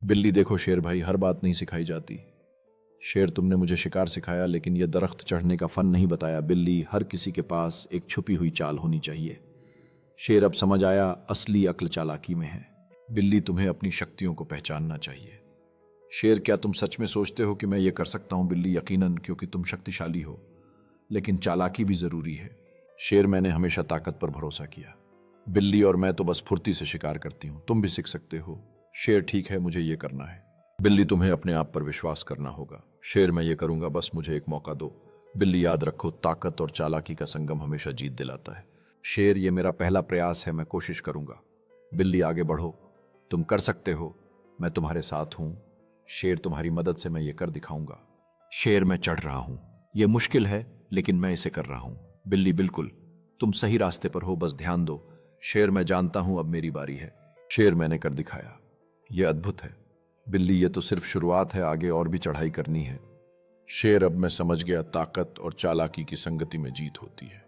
बिल्ली देखो शेर भाई, हर बात नहीं सिखाई जाती। शेर तुमने मुझे शिकार सिखाया लेकिन यह दरख्त चढ़ने का फन नहीं बताया। बिल्ली हर किसी के पास एक छुपी हुई चाल होनी चाहिए। शेर अब समझ आया असली अक्ल चालाकी में है। बिल्ली तुम्हें अपनी शक्तियों को पहचानना चाहिए। शेर क्या तुम सच में सोचते हो कि मैं ये कर सकता हूँ? बिल्ली यकीनन, क्योंकि तुम शक्तिशाली हो, लेकिन चालाकी भी जरूरी है। शेर मैंने हमेशा ताकत पर भरोसा किया। बिल्ली और मैं तो बस फुर्ती से शिकार करती हूँ, तुम भी सीख सकते हो। शेर ठीक है, मुझे ये करना है। बिल्ली तुम्हें अपने आप पर विश्वास करना होगा। शेर मैं ये करूंगा, बस मुझे एक मौका दो। बिल्ली याद रखो, ताकत और चालाकी का संगम हमेशा जीत दिलाता है। शेर ये मेरा पहला प्रयास है, मैं कोशिश करूंगा। बिल्ली आगे बढ़ो, तुम कर सकते हो, मैं तुम्हारे साथ हूं। शेर तुम्हारी मदद से मैं ये कर दिखाऊंगा। शेर मैं चढ़ रहा हूं, यह मुश्किल है लेकिन मैं इसे कर रहा हूं। बिल्ली बिल्कुल, तुम सही रास्ते पर हो, बस ध्यान दो। शेर मैं जानता हूं अब मेरी बारी है। शेर मैंने कर दिखाया, यह अद्भुत है। बिल्ली ये तो सिर्फ शुरुआत है, आगे और भी चढ़ाई करनी है। शेर अब मैं समझ गया, ताकत और चालाकी की संगति में जीत होती है।